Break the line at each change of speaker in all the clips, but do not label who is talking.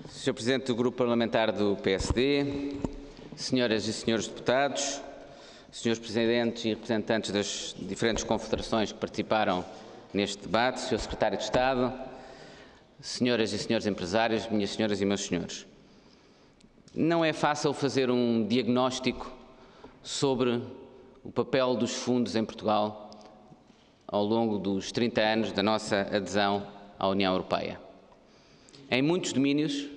Sr. Presidente do Grupo Parlamentar do PSD, Senhoras e Senhores Deputados, Senhores Presidentes e representantes das diferentes confederações que participaram neste debate, Sr. Secretário de Estado, Senhoras e Senhores Empresários, minhas senhoras e meus senhores. Não é fácil fazer um diagnóstico sobre o papel dos fundos em Portugal ao longo dos 30 anos da nossa adesão à União Europeia. Em muitos domínios,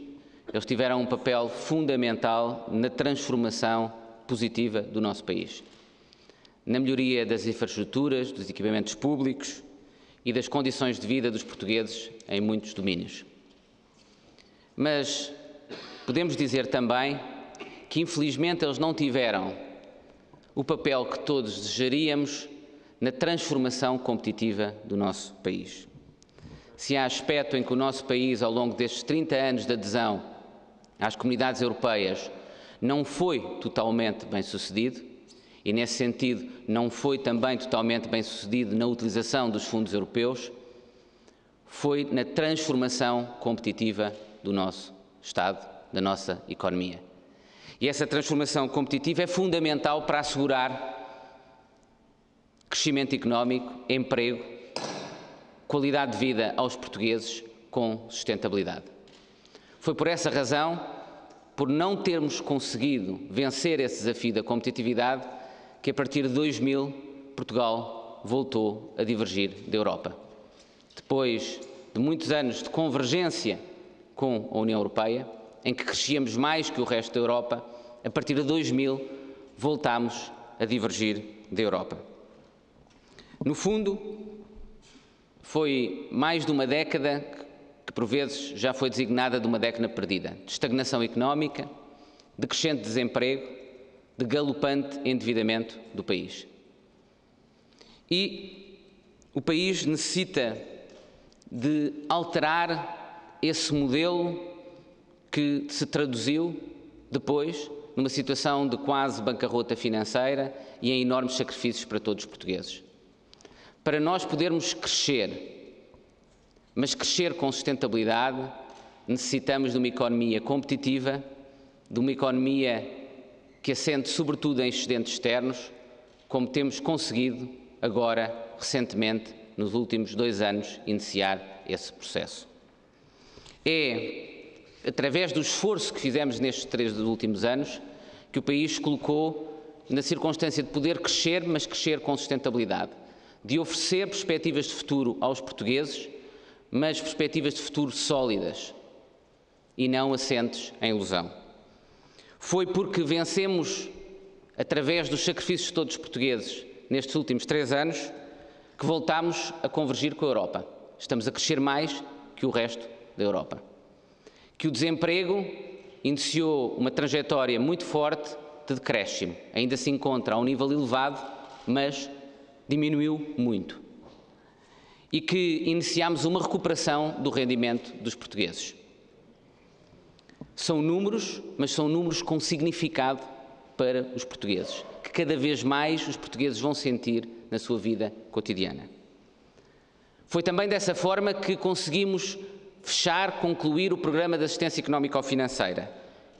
eles tiveram um papel fundamental na transformação positiva do nosso país, na melhoria das infraestruturas, dos equipamentos públicos e das condições de vida dos portugueses em muitos domínios. Mas podemos dizer também que, infelizmente, eles não tiveram o papel que todos desejaríamos na transformação competitiva do nosso país. Se há aspecto em que o nosso país, ao longo destes 30 anos de adesão às comunidades europeias, não foi totalmente bem-sucedido, e nesse sentido não foi também totalmente bem-sucedido na utilização dos fundos europeus, foi na transformação competitiva do nosso Estado, da nossa economia. E essa transformação competitiva é fundamental para assegurar crescimento económico, emprego, qualidade de vida aos portugueses com sustentabilidade. Foi por essa razão, por não termos conseguido vencer esse desafio da competitividade, que a partir de 2000 Portugal voltou a divergir da Europa. Depois de muitos anos de convergência com a União Europeia, em que crescíamos mais que o resto da Europa, a partir de 2000 voltámos a divergir da Europa. No fundo, foi mais de uma década que por vezes já foi designada de uma década perdida, de estagnação económica, de crescente desemprego, de galopante endividamento do país. E o país necessita de alterar esse modelo que se traduziu depois numa situação de quase bancarrota financeira e em enormes sacrifícios para todos os portugueses. Para nós podermos crescer, mas crescer com sustentabilidade, necessitamos de uma economia competitiva, de uma economia que assente sobretudo em excedentes externos, como temos conseguido agora, recentemente, nos últimos 2 anos, iniciar esse processo. É através do esforço que fizemos nestes 3 últimos anos que o país se colocou na circunstância de poder crescer, mas crescer com sustentabilidade, de oferecer perspectivas de futuro aos portugueses, mas perspectivas de futuro sólidas e não assentes em ilusão. Foi porque vencemos, através dos sacrifícios de todos os portugueses nestes últimos 3 anos, que voltámos a convergir com a Europa. Estamos a crescer mais que o resto da Europa. Que o desemprego iniciou uma trajetória muito forte de decréscimo. Ainda se encontra a um nível elevado, mas diminuiu muito. E que iniciámos uma recuperação do rendimento dos portugueses. São números, mas são números com significado para os portugueses, que cada vez mais os portugueses vão sentir na sua vida cotidiana. Foi também dessa forma que conseguimos concluir o Programa de Assistência Económico-Financeira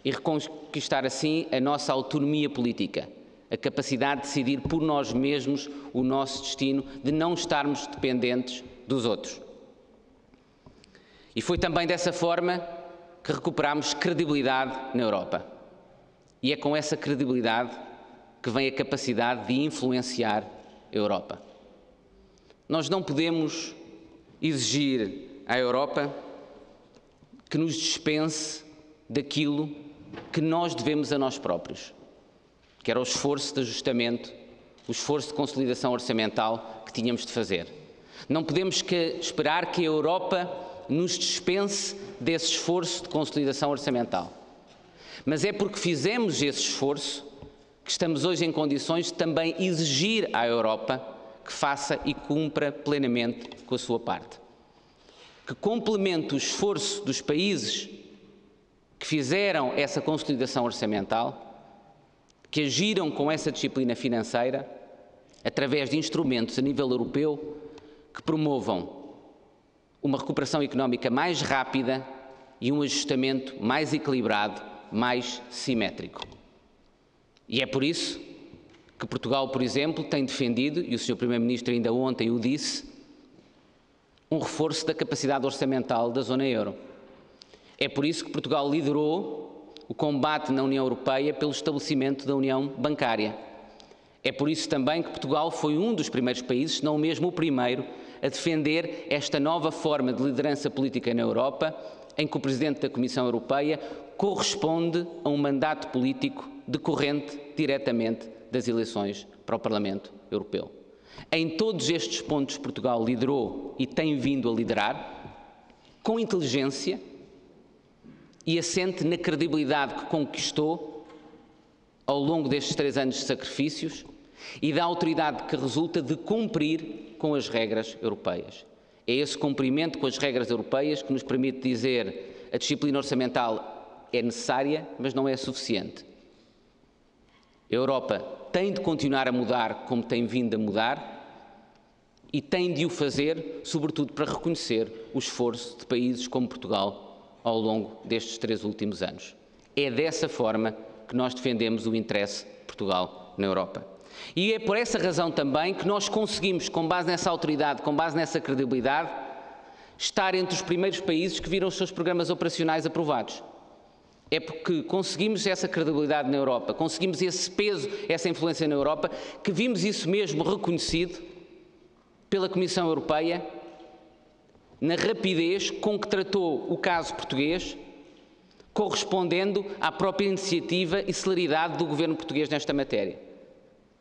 e reconquistar assim a nossa autonomia política, a capacidade de decidir por nós mesmos o nosso destino, de não estarmos dependentes dos outros. E foi também dessa forma que recuperamos credibilidade na Europa. E é com essa credibilidade que vem a capacidade de influenciar a Europa. Nós não podemos exigir à Europa que nos dispense daquilo que nós devemos a nós próprios, que era o esforço de ajustamento, o esforço de consolidação orçamental que tínhamos de fazer. Não podemos esperar que a Europa nos dispense desse esforço de consolidação orçamental. Mas é porque fizemos esse esforço que estamos hoje em condições de também exigir à Europa que faça e cumpra plenamente com a sua parte. Que complemente o esforço dos países que fizeram essa consolidação orçamental, que agiram com essa disciplina financeira, através de instrumentos a nível europeu que promovam uma recuperação económica mais rápida e um ajustamento mais equilibrado, mais simétrico. E é por isso que Portugal, por exemplo, tem defendido, e o Sr. Primeiro-Ministro ainda ontem o disse, um reforço da capacidade orçamental da zona euro. É por isso que Portugal liderou o combate na União Europeia pelo estabelecimento da União Bancária. É por isso também que Portugal foi um dos primeiros países, se não mesmo o primeiro, a defender esta nova forma de liderança política na Europa, em que o Presidente da Comissão Europeia corresponde a um mandato político decorrente diretamente das eleições para o Parlamento Europeu. Em todos estes pontos Portugal liderou e tem vindo a liderar, com inteligência e assente na credibilidade que conquistou ao longo destes 3 anos de sacrifícios e da autoridade que resulta de cumprir com as regras europeias. É esse cumprimento com as regras europeias que nos permite dizer a disciplina orçamental é necessária, mas não é suficiente. A Europa tem de continuar a mudar como tem vindo a mudar e tem de o fazer, sobretudo para reconhecer o esforço de países como Portugal ao longo destes 3 últimos anos. É dessa forma que nós defendemos o interesse de Portugal na Europa. E é por essa razão também que nós conseguimos, com base nessa autoridade, com base nessa credibilidade, estar entre os primeiros países que viram os seus programas operacionais aprovados. É porque conseguimos essa credibilidade na Europa, conseguimos esse peso, essa influência na Europa, que vimos isso mesmo reconhecido pela Comissão Europeia na rapidez com que tratou o caso português, correspondendo à própria iniciativa e celeridade do governo português nesta matéria.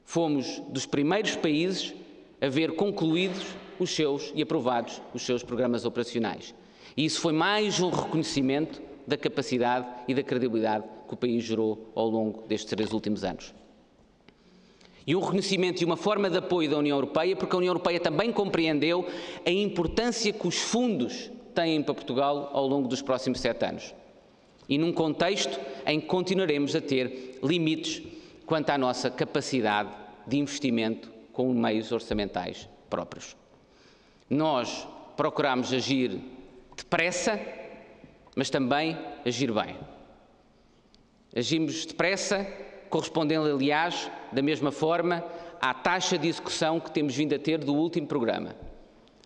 Fomos dos primeiros países a ver concluídos os seus e aprovados os seus programas operacionais. E isso foi mais um reconhecimento da capacidade e da credibilidade que o país gerou ao longo destes 3 últimos anos. E um reconhecimento e uma forma de apoio da União Europeia, porque a União Europeia também compreendeu a importância que os fundos têm para Portugal ao longo dos próximos 7 anos. E num contexto em que continuaremos a ter limites quanto à nossa capacidade de investimento com meios orçamentais próprios. Nós procuramos agir depressa, mas também agir bem. Agimos depressa, correspondendo, aliás, da mesma forma, à taxa de execução que temos vindo a ter do último programa,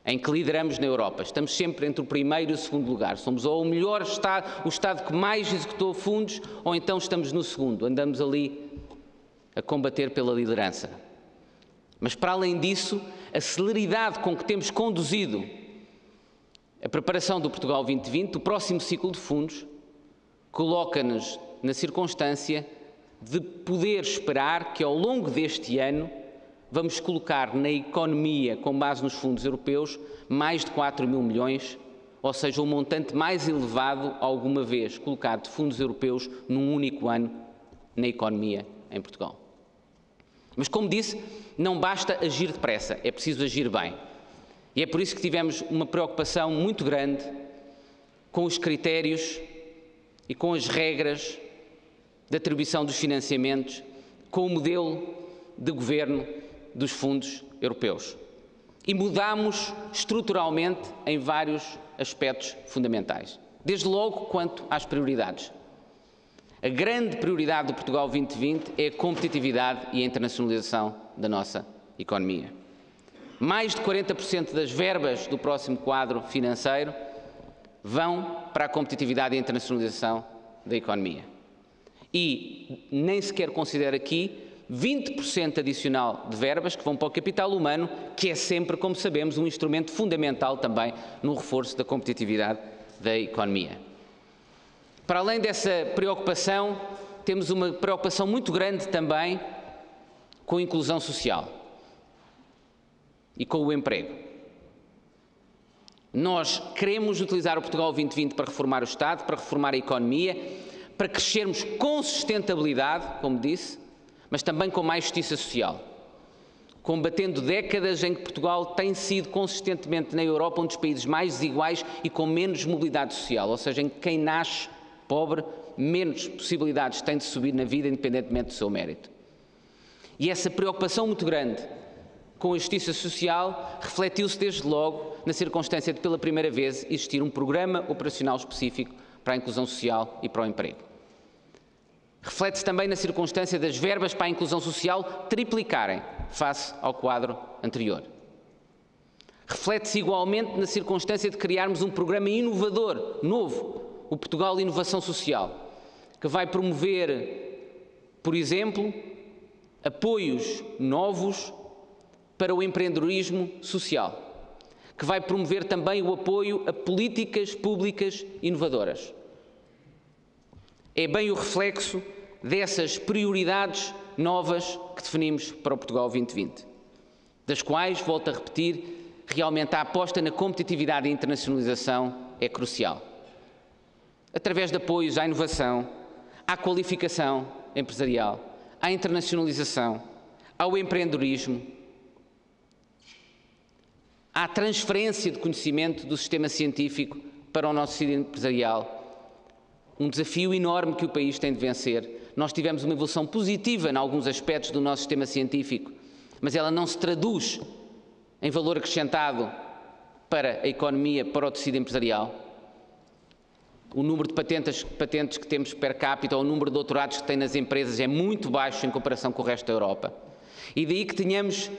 em que lideramos na Europa. Estamos sempre entre o primeiro e o segundo lugar. Somos ou o melhor Estado, o Estado que mais executou fundos, ou então estamos no segundo. Andamos ali a combater pela liderança. Mas, para além disso, a celeridade com que temos conduzido a preparação do Portugal 2020, o próximo ciclo de fundos, coloca-nos na circunstância de poder esperar que ao longo deste ano vamos colocar na economia, com base nos fundos europeus, mais de 4 mil milhões, ou seja, o montante mais elevado alguma vez colocado de fundos europeus num único ano na economia em Portugal. Mas, como disse, não basta agir depressa, é preciso agir bem. E é por isso que tivemos uma preocupação muito grande com os critérios e com as regras de atribuição dos financiamentos, com o modelo de governo dos fundos europeus. E mudámos estruturalmente em vários aspectos fundamentais. Desde logo quanto às prioridades. A grande prioridade do Portugal 2020 é a competitividade e a internacionalização da nossa economia. Mais de 40% das verbas do próximo quadro financeiro vão para a competitividade e a internacionalização da economia. E nem sequer considero aqui 20% adicional de verbas que vão para o capital humano, que é sempre, como sabemos, um instrumento fundamental também no reforço da competitividade da economia. Para além dessa preocupação, temos uma preocupação muito grande também com a inclusão social e com o emprego. Nós queremos utilizar o Portugal 2020 para reformar o Estado, para reformar a economia, para crescermos com sustentabilidade, como disse, mas também com mais justiça social, combatendo décadas em que Portugal tem sido consistentemente na Europa um dos países mais desiguais e com menos mobilidade social, ou seja, em que quem nasce pobre, menos possibilidades tem de subir na vida independentemente do seu mérito. E essa preocupação muito grande com a justiça social refletiu-se desde logo na circunstância de, pela primeira vez, existir um programa operacional específico para a inclusão social e para o emprego. Reflete-se também na circunstância das verbas para a inclusão social triplicarem face ao quadro anterior. Reflete-se igualmente na circunstância de criarmos um programa inovador, novo, o Portugal Inovação Social, que vai promover, por exemplo, apoios novos para o empreendedorismo social, que vai promover também o apoio a políticas públicas inovadoras. É bem o reflexo dessas prioridades novas que definimos para o Portugal 2020, das quais, volto a repetir, realmente a aposta na competitividade e internacionalização é crucial. Através de apoios à inovação, à qualificação empresarial, à internacionalização, ao empreendedorismo, à transferência de conhecimento do sistema científico para o nosso tecido empresarial. Um desafio enorme que o país tem de vencer. Nós tivemos uma evolução positiva em alguns aspectos do nosso sistema científico, mas ela não se traduz em valor acrescentado para a economia, para o tecido empresarial. O número de patentes que temos per capita, ou o número de doutorados que tem nas empresas é muito baixo em comparação com o resto da Europa. E daí que tenhamos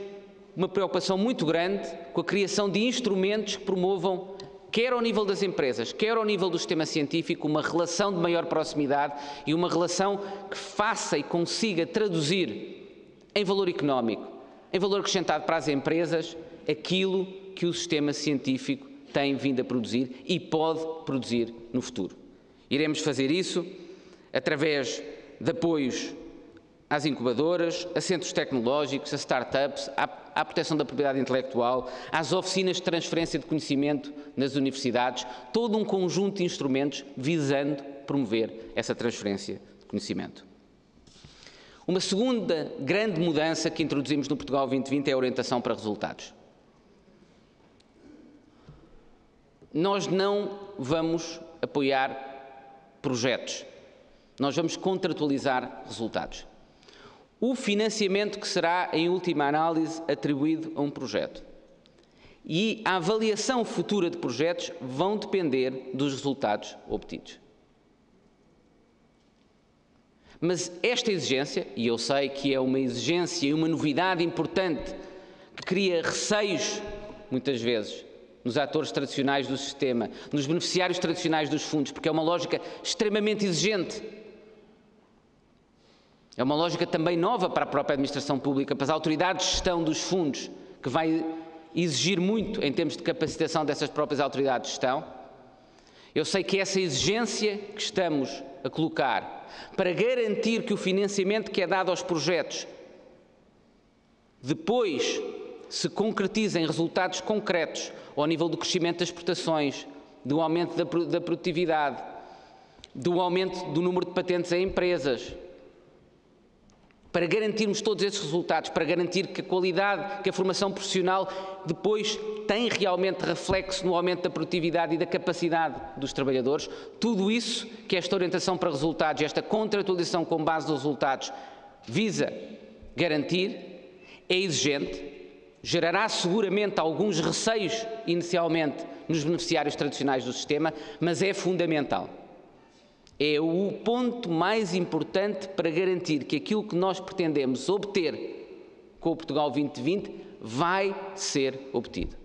uma preocupação muito grande com a criação de instrumentos que promovam, quer ao nível das empresas, quer ao nível do sistema científico, uma relação de maior proximidade e uma relação que faça e consiga traduzir em valor económico, em valor acrescentado para as empresas, aquilo que o sistema científico tem vindo a produzir e pode produzir no futuro. Iremos fazer isso através de apoios às incubadoras, a centros tecnológicos, a startups, à proteção da propriedade intelectual, às oficinas de transferência de conhecimento nas universidades, todo um conjunto de instrumentos visando promover essa transferência de conhecimento. Uma segunda grande mudança que introduzimos no Portugal 2020 é a orientação para resultados. Nós não vamos apoiar projetos, nós vamos contratualizar resultados. O financiamento que será, em última análise, atribuído a um projeto e a avaliação futura de projetos vão depender dos resultados obtidos. Mas esta exigência, e eu sei que é uma exigência e uma novidade importante que cria receios, muitas vezes, nos atores tradicionais do sistema, nos beneficiários tradicionais dos fundos, porque é uma lógica extremamente exigente. É uma lógica também nova para a própria administração pública, para as autoridades de gestão dos fundos, que vai exigir muito em termos de capacitação dessas próprias autoridades de gestão. Eu sei que essa exigência que estamos a colocar para garantir que o financiamento que é dado aos projetos depois se concretiza em resultados concretos ao nível do crescimento das exportações, do aumento da produtividade, do aumento do número de patentes em empresas, para garantirmos todos esses resultados, para garantir que a qualidade, que a formação profissional depois tem realmente reflexo no aumento da produtividade e da capacidade dos trabalhadores, tudo isso que esta orientação para resultados, esta contratualização com base nos resultados visa garantir, é exigente, gerará seguramente alguns receios inicialmente nos beneficiários tradicionais do sistema, mas é fundamental. É o ponto mais importante para garantir que aquilo que nós pretendemos obter com o Portugal 2020 vai ser obtido.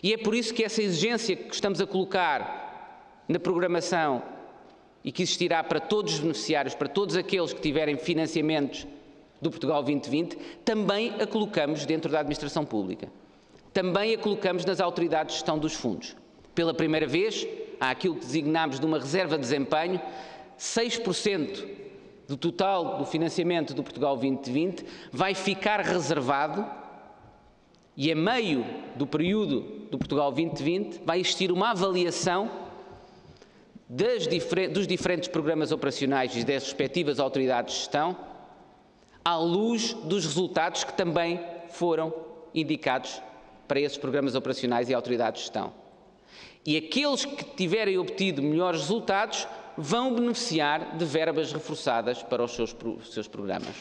E é por isso que essa exigência que estamos a colocar na programação e que existirá para todos os beneficiários, para todos aqueles que tiverem financiamentos do Portugal 2020, também a colocamos dentro da administração pública. Também a colocamos nas autoridades de gestão dos fundos. Pela primeira vez, há aquilo que designámos de uma reserva de desempenho, 6% do total do financiamento do Portugal 2020 vai ficar reservado e a meio do período do Portugal 2020 vai existir uma avaliação dos diferentes programas operacionais e das respectivas autoridades de gestão à luz dos resultados que também foram indicados para esses programas operacionais e autoridades de gestão. E aqueles que tiverem obtido melhores resultados vão beneficiar de verbas reforçadas para os seus programas.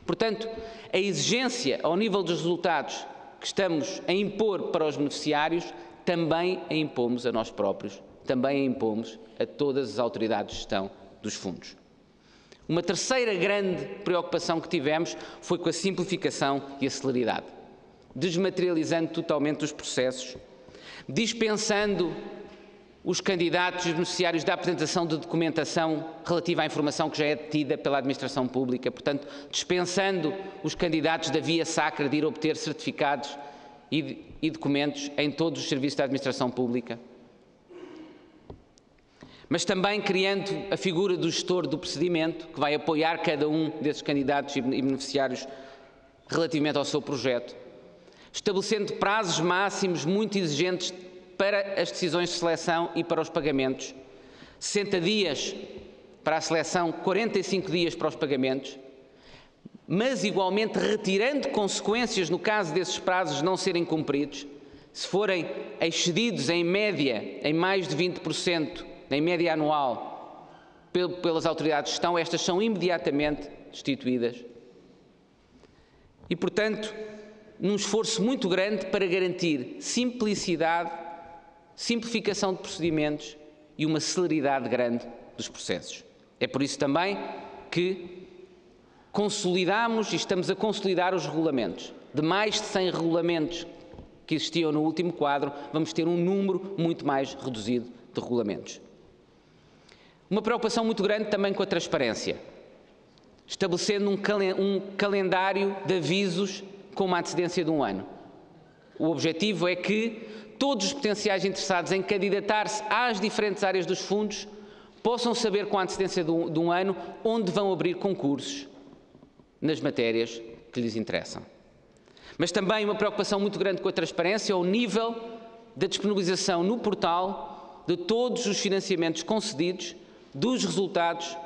Portanto, a exigência ao nível dos resultados que estamos a impor para os beneficiários, também a impomos a nós próprios também a impomos a todas as autoridades de gestão dos fundos. Uma terceira grande preocupação que tivemos foi com a simplificação e a celeridade, desmaterializando totalmente os processos, dispensando os candidatos e os beneficiários da apresentação de documentação relativa à informação que já é detida pela administração pública, portanto, dispensando os candidatos da via sacra de ir obter certificados e documentos em todos os serviços da administração pública. Mas também criando a figura do gestor do procedimento, que vai apoiar cada um desses candidatos e beneficiários relativamente ao seu projeto, estabelecendo prazos máximos muito exigentes para as decisões de seleção e para os pagamentos, 60 dias para a seleção, 45 dias para os pagamentos, mas igualmente retirando consequências no caso desses prazos não serem cumpridos, se forem excedidos em média em mais de 20%, em média anual, pelas autoridades de gestão, estas são imediatamente destituídas. E, portanto, num esforço muito grande para garantir simplicidade, simplificação de procedimentos e uma celeridade grande dos processos. É por isso também que consolidamos e estamos a consolidar os regulamentos. De mais de 100 regulamentos que existiam no último quadro, vamos ter um número muito mais reduzido de regulamentos. Uma preocupação muito grande também com a transparência, estabelecendo um calendário de avisos com uma antecedência de 1 ano. O objetivo é que todos os potenciais interessados em candidatar-se às diferentes áreas dos fundos possam saber com a antecedência de 1 ano onde vão abrir concursos nas matérias que lhes interessam. Mas também uma preocupação muito grande com a transparência ao nível da disponibilização no portal de todos os financiamentos concedidos, dos resultados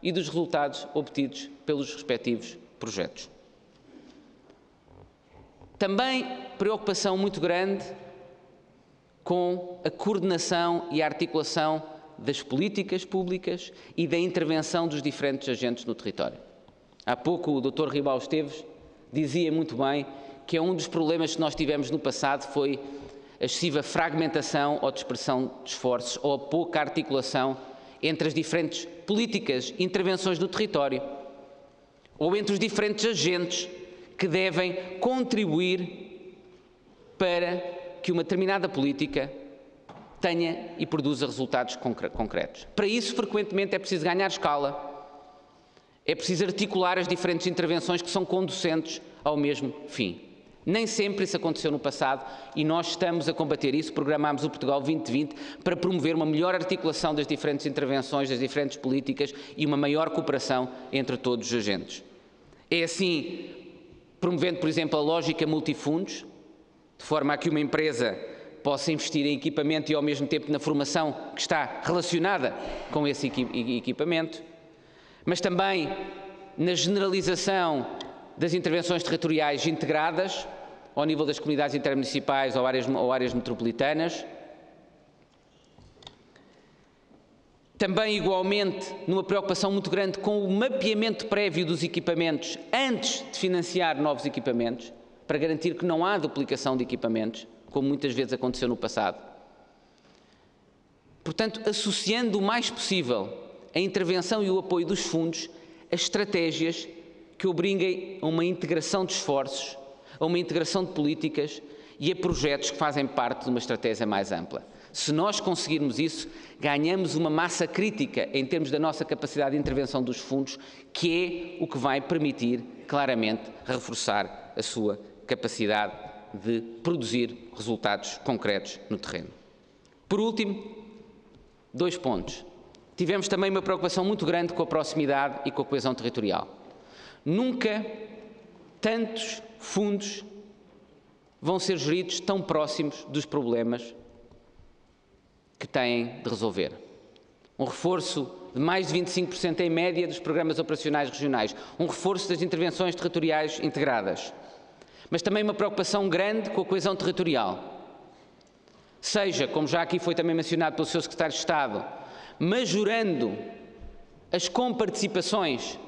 e dos resultados obtidos pelos respectivos projetos. Também preocupação muito grande com a coordenação e a articulação das políticas públicas e da intervenção dos diferentes agentes no território. Há pouco o Dr. Ribal Esteves dizia muito bem que um dos problemas que nós tivemos no passado foi a excessiva fragmentação ou dispersão de esforços ou a pouca articulação entre as diferentes políticas e intervenções do território ou entre os diferentes agentes que devem contribuir para que uma determinada política tenha e produza resultados concretos. Para isso, frequentemente, é preciso ganhar escala, é preciso articular as diferentes intervenções que são conducentes ao mesmo fim. Nem sempre isso aconteceu no passado e nós estamos a combater isso. Programámos o Portugal 2020 para promover uma melhor articulação das diferentes intervenções, das diferentes políticas e uma maior cooperação entre todos os agentes. É assim, promovendo, por exemplo, a lógica multifundos, de forma a que uma empresa possa investir em equipamento e ao mesmo tempo na formação que está relacionada com esse equipamento, mas também na generalização das intervenções territoriais integradas ao nível das comunidades intermunicipais ou áreas metropolitanas. Também, igualmente, numa preocupação muito grande com o mapeamento prévio dos equipamentos antes de financiar novos equipamentos, para garantir que não há duplicação de equipamentos, como muitas vezes aconteceu no passado. Portanto, associando o mais possível a intervenção e o apoio dos fundos a estratégias que obriguem a uma integração de esforços, a uma integração de políticas e a projetos que fazem parte de uma estratégia mais ampla. Se nós conseguirmos isso, ganhamos uma massa crítica em termos da nossa capacidade de intervenção dos fundos, que é o que vai permitir, claramente, reforçar a sua capacidade de produzir resultados concretos no terreno. Por último, 2 pontos. Tivemos também uma preocupação muito grande com a proximidade e com a coesão territorial. Nunca tantos fundos vão ser geridos tão próximos dos problemas que têm de resolver. Um reforço de mais de 25% em média dos programas operacionais regionais, um reforço das intervenções territoriais integradas, mas também uma preocupação grande com a coesão territorial. Seja, como já aqui foi também mencionado pelo Sr. Secretário de Estado, majorando as comparticipações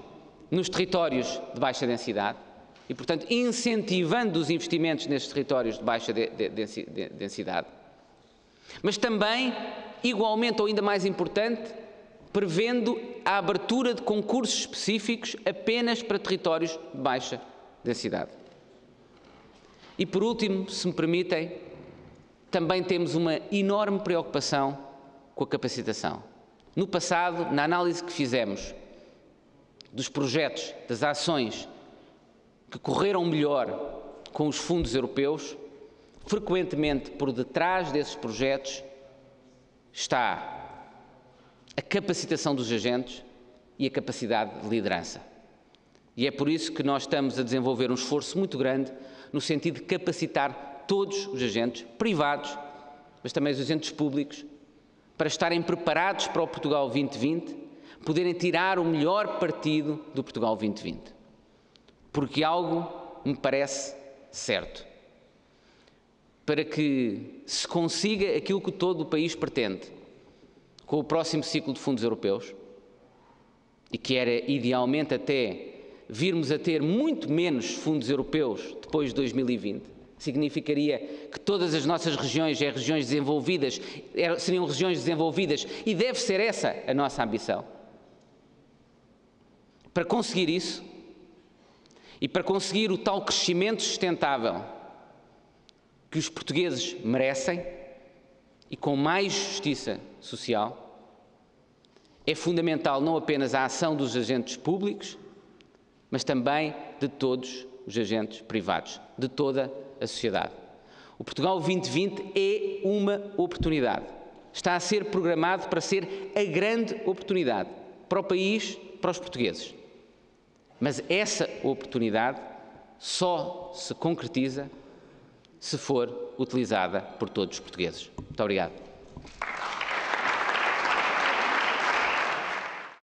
nos territórios de baixa densidade e, portanto, incentivando os investimentos nestes territórios de baixa densidade, mas também igualmente ou ainda mais importante, prevendo a abertura de concursos específicos apenas para territórios de baixa densidade. E por último, se me permitem, também temos uma enorme preocupação com a capacitação. No passado, na análise que fizemos dos projetos, das ações que correram melhor com os fundos europeus, frequentemente por detrás desses projetos está a capacitação dos agentes e a capacidade de liderança. E é por isso que nós estamos a desenvolver um esforço muito grande no sentido de capacitar todos os agentes privados, mas também os agentes públicos, para estarem preparados para o Portugal 2020, poderem tirar o melhor partido do Portugal 2020. Porque algo me parece certo. Para que se consiga aquilo que todo o país pretende, com o próximo ciclo de fundos europeus, e que era idealmente até virmos a ter muito menos fundos europeus depois de 2020, significaria que todas as nossas regiões, regiões desenvolvidas, seriam regiões desenvolvidas, e deve ser essa a nossa ambição. Para conseguir isso, e para conseguir o tal crescimento sustentável que os portugueses merecem, e com mais justiça social, é fundamental não apenas a ação dos agentes públicos, mas também de todos os agentes privados, de toda a sociedade. O Portugal 2020 é uma oportunidade. Está a ser programado para ser a grande oportunidade para o país, para os portugueses. Mas essa oportunidade só se concretiza se for utilizada por todos os portugueses. Muito obrigado.